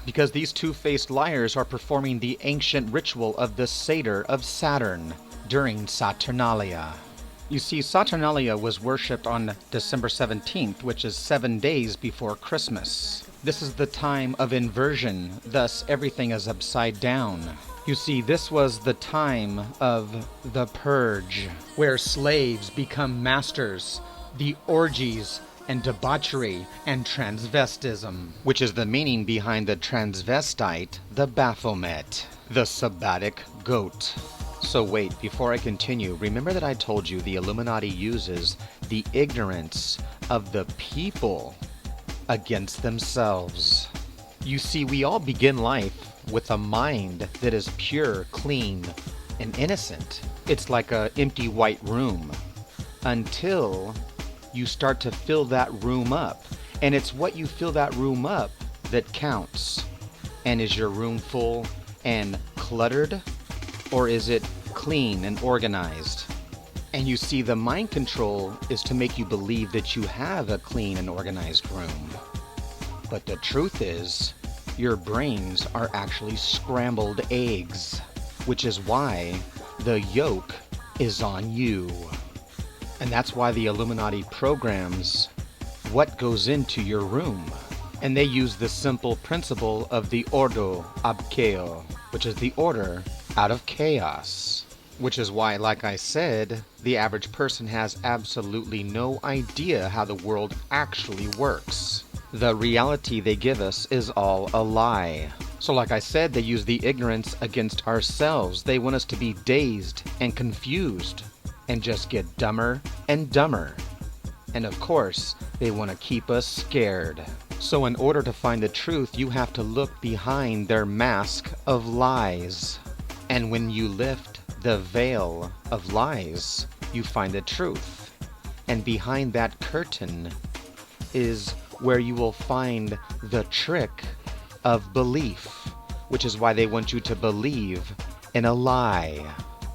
Because these two-faced liars are performing the ancient ritual of the Satyr of Saturn during Saturnalia. You see, Saturnalia was worshipped on December 17th, which is 7 days before Christmas. This is the time of inversion, thus everything is upside down. You see, this was the time of the purge, where slaves become masters, the orgies and debauchery and transvestism, which is the meaning behind the transvestite, the Baphomet, the sabbatic goat. So wait, before I continue, remember that I told you the Illuminati uses the ignorance of the people against themselves. You see, we all begin life with a mind that is pure, clean, and innocent. It's like an empty white room until you start to fill that room up. And it's what you fill that room up that counts. And is your room full and cluttered? Or is it clean and organized? And you see, the mind control is to make you believe that you have a clean and organized room. But the truth is, your brains are actually scrambled eggs, which is why the yoke is on you. And that's why the Illuminati programs what goes into your room. And they use the simple principle of the ordo ab chaos, which is the order out of chaos. Which is why, like I said, the average person has absolutely no idea how the world actually works. The reality they give us is all a lie. So like I said, they use the ignorance against ourselves. They want us to be dazed and confused and just get dumber and dumber. And of course, they want to keep us scared. So in order to find the truth, you have to look behind their mask of lies. And when you lift the veil of lies, you find the truth. And behind that curtain is where you will find the trick of belief, which is why they want you to believe in a lie.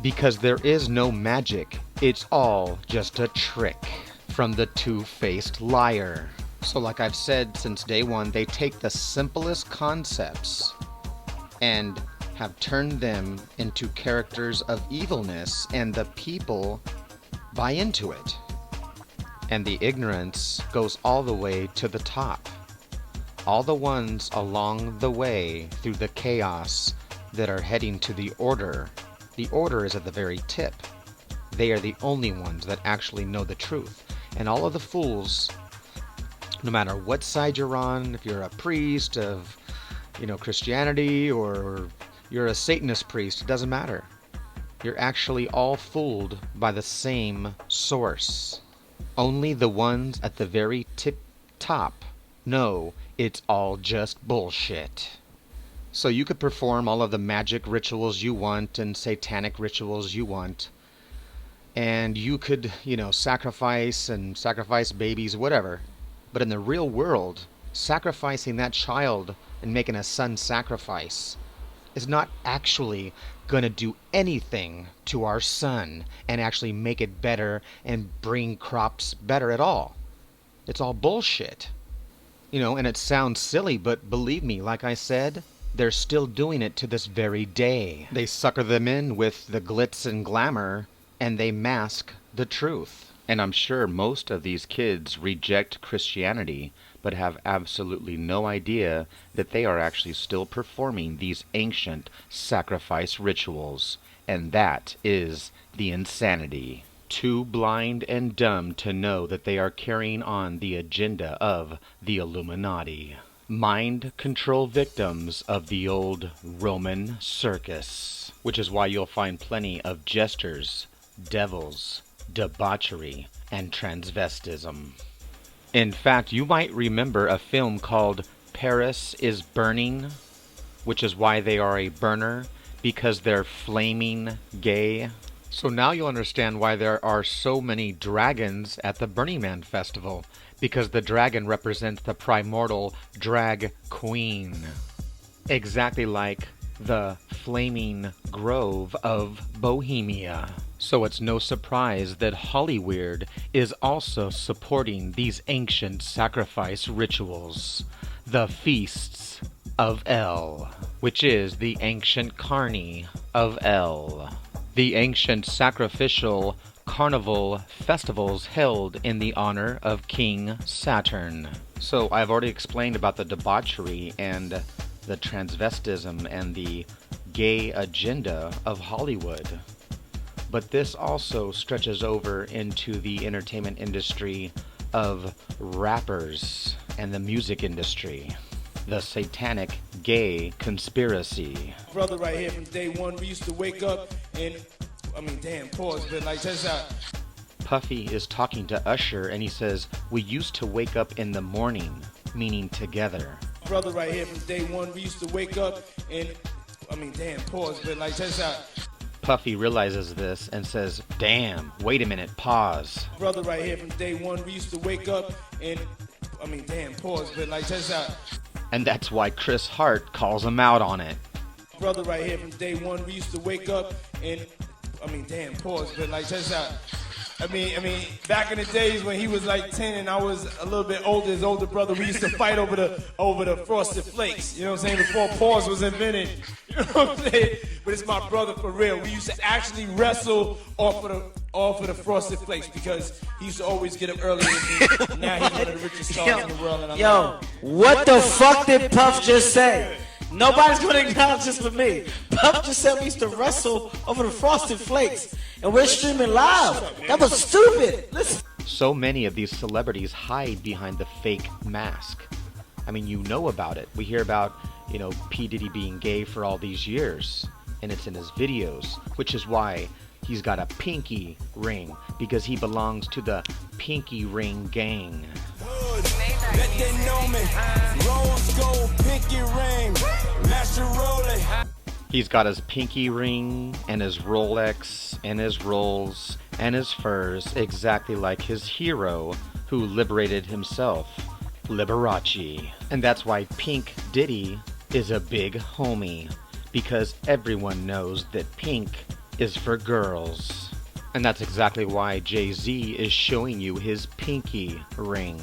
Because there is no magic, it's all just a trick from the two-faced liar. So like I've said since day one, they take the simplest concepts and have turned them into characters of evilness, and the people buy into it. And the ignorance goes all the way to the top. All the ones along the way through the chaos that are heading to the order. The order is at the very tip. They are the only ones that actually know the truth. And all of the fools, no matter what side you're on, if you're a priest of, Christianity, or you're a Satanist priest, it doesn't matter. You're actually all fooled by the same source. Only the ones at the very top know it's all just bullshit. So you could perform all of the magic rituals you want and satanic rituals you want. And you could, sacrifice babies, whatever. But in the real world, sacrificing that child and making a son sacrifice is not actually going to do anything to our son and actually make it better and bring crops better at all. It's all bullshit. And it sounds silly, but believe me, like I said, they're still doing it to this very day. They sucker them in with the glitz and glamour, and they mask the truth. And I'm sure most of these kids reject Christianity, but have absolutely no idea that they are actually still performing these ancient sacrifice rituals. And that is the insanity. Too blind and dumb to know that they are carrying on the agenda of the Illuminati. Mind control victims of the old Roman circus. Which is why you'll find plenty of jesters, devils, debauchery, and transvestism. In fact, you might remember a film called Paris is Burning, which is why they are a burner, because they're flaming gay. So now you'll understand why there are so many dragons at the Burning Man festival, because the dragon represents the primordial drag queen. Exactly like the flaming grove of Bohemia. So it's no surprise that Hollywood is also supporting these ancient sacrifice rituals, the feasts, of El, which is the ancient carny of El. The ancient sacrificial carnival festivals held in the honor of King Saturn. So I've already explained about the debauchery and the transvestism and the gay agenda of Hollywood. But this also stretches over into the entertainment industry of rappers and the music industry. The satanic gay conspiracy. Brother right here from day one, we used to wake up and, pause, but like, check this out. Puffy is talking to Usher and he says, "We used to wake up in the morning," meaning together. Brother right here from day one, we used to wake up and, pause, but like, check this out. Puffy realizes this and says, "Damn, wait a minute, pause." Brother right here from day one, we used to wake up and, pause, but like, check this out. And that's why Chris Hart calls him out on it. Brother right here from day one, we used to wake up and, pause, but like, check this out. Back in the days when he was like 10 and I was a little bit older, his older brother, we used to fight over the Frosted Flakes. You know what I'm saying? Before pause was invented. You know what I'm saying? But it's my brother for real. We used to actually wrestle off of the Frosted Flakes because he used to always get up early with me. Now he's one of the richest stars in the world. And what the fuck did Puff just say? Nobody's gonna acknowledge this but me. Puff just said we used to wrestle over the Frosted Flakes, and we're streaming live. That was stupid. Listen. So many of these celebrities hide behind the fake mask. I mean, you know about it. We hear about, P. Diddy being gay for all these years, and it's in his videos, which is why he's got a pinky ring, because he belongs to the pinky ring gang. Let they know me. Rose gold pinky ring. Master Rolex. He's got his pinky ring and his Rolex and his rolls and his furs exactly like his hero who liberated himself, Liberace. And that's why Pink Diddy is a big homie, because everyone knows that pink is for girls. And that's exactly why Jay-Z is showing you his pinky ring.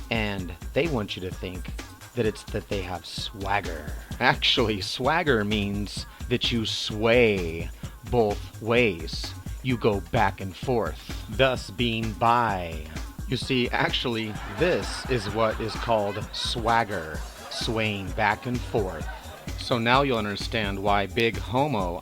And they want you to think that it's that they have swagger. Actually, swagger means that you sway both ways. You go back and forth, thus being bi. You see, actually, this is what is called swagger, swaying back and forth. So now you'll understand why Big Homie,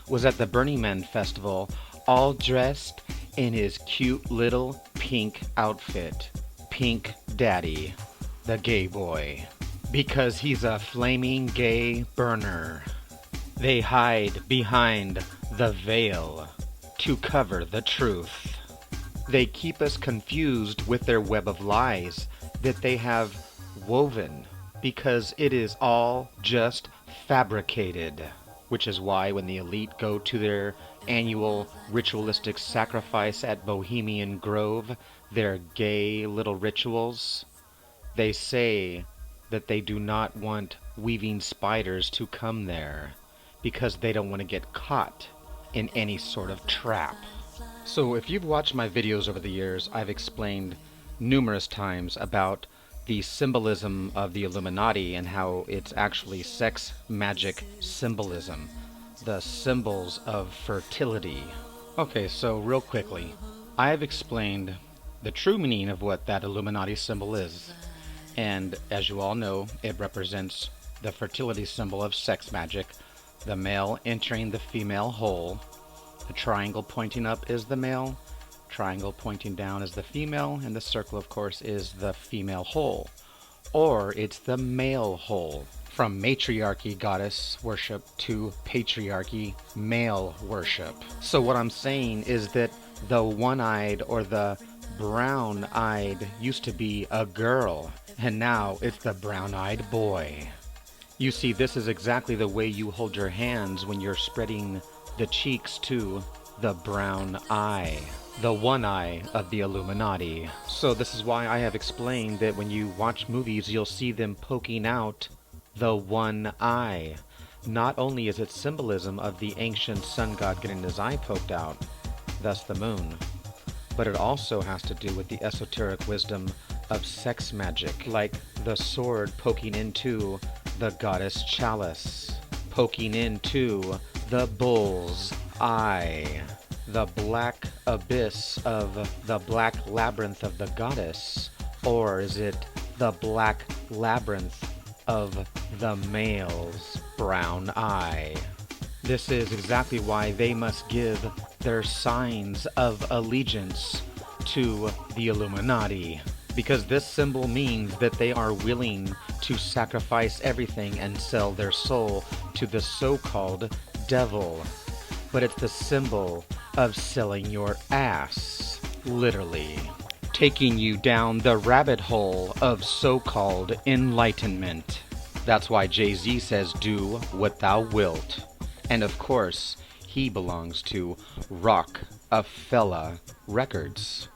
was at the Burning Man festival all dressed in his cute little pink outfit. Pink Daddy, the gay boy. Because he's a flaming gay burner. They hide behind the veil to cover the truth. They keep us confused with their web of lies that they have woven, because it is all just fabricated. Which is why when the elite go to their annual ritualistic sacrifice at Bohemian Grove, their gay little rituals, they say that they do not want weaving spiders to come there because they don't want to get caught in any sort of trap. So if you've watched my videos over the years, I've explained numerous times about the symbolism of the Illuminati and how it's actually sex magic symbolism, the symbols of fertility. Okay, so real quickly, I have explained the true meaning of what that Illuminati symbol is. And as you all know, it represents the fertility symbol of sex magic, the male entering the female hole. The triangle pointing up is the male, triangle pointing down is the female, and the circle, of course, is the female hole. Or it's the male hole. From matriarchy goddess worship to patriarchy male worship. So what I'm saying is that the one-eyed or the brown-eyed used to be a girl, and now it's the brown-eyed boy. You see, this is exactly the way you hold your hands when you're spreading the cheeks to the brown eye, the one eye of the Illuminati. So this is why I have explained that when you watch movies, you'll see them poking out the one eye. Not only is it symbolism of the ancient sun god getting his eye poked out, thus the moon, but it also has to do with the esoteric wisdom of sex magic, like the sword poking into the goddess Chalice, poking into the bull's eye, the black abyss of the black labyrinth of the goddess, or is it the black labyrinth of the male's brown eye? This is exactly why they must give their signs of allegiance to the Illuminati, because this symbol means that they are willing to sacrifice everything and sell their soul to the so-called devil. But it's the symbol of selling your ass, literally, taking you down the rabbit hole of so-called enlightenment. That's why Jay-Z says, "Do what thou wilt." And of course, he belongs to Roc-A-Fella Records,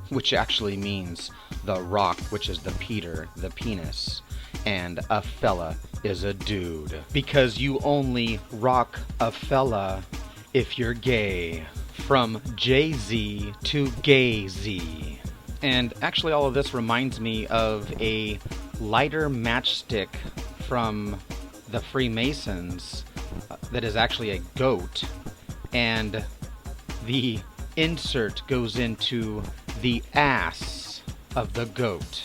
which actually means the rock, which is the Peter, the penis, and a fella is a dude. Because you only rock a fella if you're gay. From Jay-Z to Gay-Z. And actually all of this reminds me of a lighter matchstick from the Freemasons that is actually a goat, and the insert goes into the ass of the goat,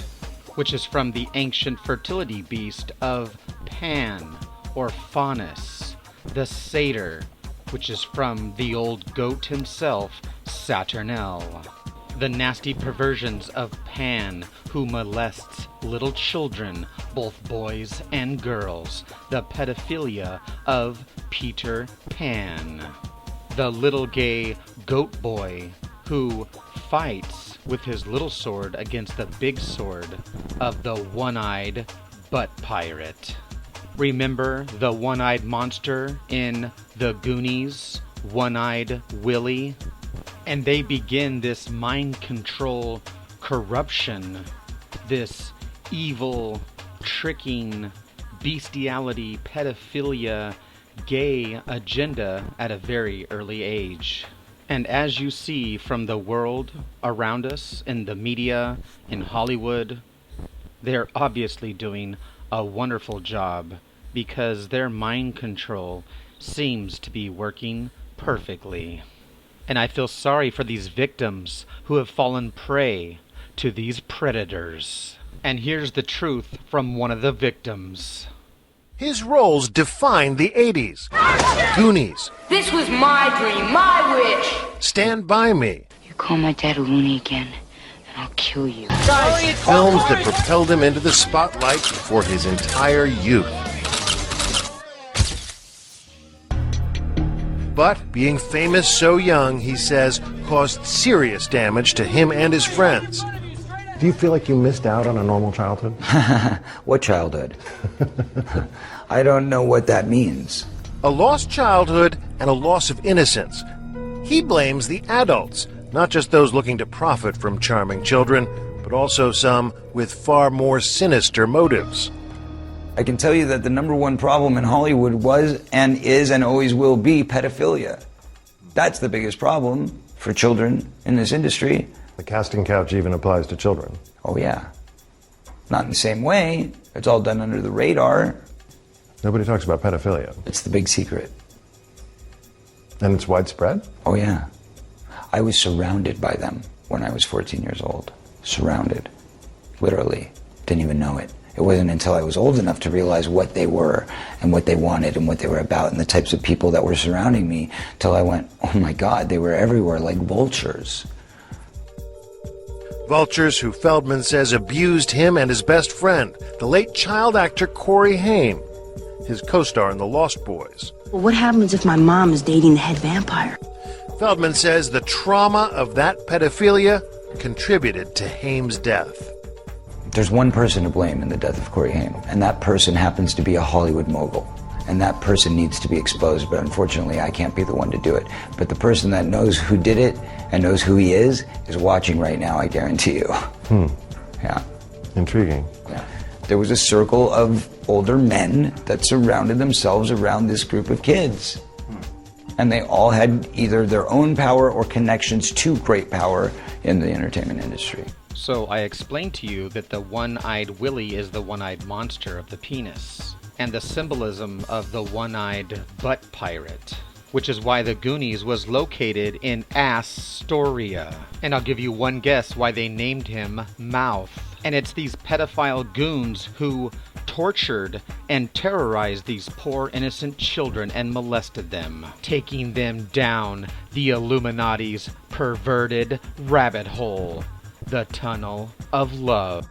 which is from the ancient fertility beast of Pan or Faunus, the satyr, which is from the old goat himself, Saturnalia. The nasty perversions of Pan, who molests little children, both boys and girls. The pedophilia of Peter Pan. The little gay goat boy who fights with his little sword against the big sword of the one-eyed butt pirate. Remember the one-eyed monster in The Goonies, One-Eyed Willie? And they begin this mind control corruption, this evil, tricking, bestiality, pedophilia, gay agenda at a very early age. And as you see from the world around us, in the media, in Hollywood, they're obviously doing a wonderful job because their mind control seems to be working perfectly. And I feel sorry for these victims who have fallen prey to these predators. And here's the truth from one of the victims. His roles defined the 80s. Goonies. This was my dream, my wish. Stand By Me. You call my dad a loony again, and I'll kill you. Films that propelled him into the spotlight for his entire youth. But being famous so young, he says, caused serious damage to him and his friends. Do you feel like you missed out on a normal childhood? What childhood? I don't know what that means. A lost childhood and a loss of innocence. He blames the adults, not just those looking to profit from charming children, but also some with far more sinister motives. I can tell you that the number one problem in Hollywood was and is and always will be pedophilia. That's the biggest problem for children in this industry. The casting couch even applies to children. Oh yeah. Not in the same way. It's all done under the radar. Nobody talks about pedophilia. It's the big secret. And it's widespread? Oh yeah. I was surrounded by them when I was 14 years old. Surrounded. Literally. Didn't even know it. It wasn't until I was old enough to realize what they were and what they wanted and what they were about and the types of people that were surrounding me till I went, oh my God, they were everywhere like vultures. Vultures who Feldman says abused him and his best friend, the late child actor Corey Haim, his co-star in The Lost Boys. Well, what happens if my mom is dating the head vampire? Feldman says the trauma of that pedophilia contributed to Haim's death. There's one person to blame in the death of Corey Haim, and that person happens to be a Hollywood mogul. And that person needs to be exposed, but unfortunately I can't be the one to do it. But the person that knows who did it and knows who he is watching right now, I guarantee you. Yeah. Intriguing. Yeah. There was a circle of older men that surrounded themselves around this group of kids. And they all had either their own power or connections to great power in the entertainment industry. So I explained to you that the one-eyed Willie is the one-eyed monster of the penis, and the symbolism of the one-eyed butt pirate, which is why the Goonies was located in Astoria. And I'll give you one guess why they named him Mouth. And it's these pedophile goons who tortured and terrorized these poor innocent children and molested them, taking them down the Illuminati's perverted rabbit hole, the tunnel of love.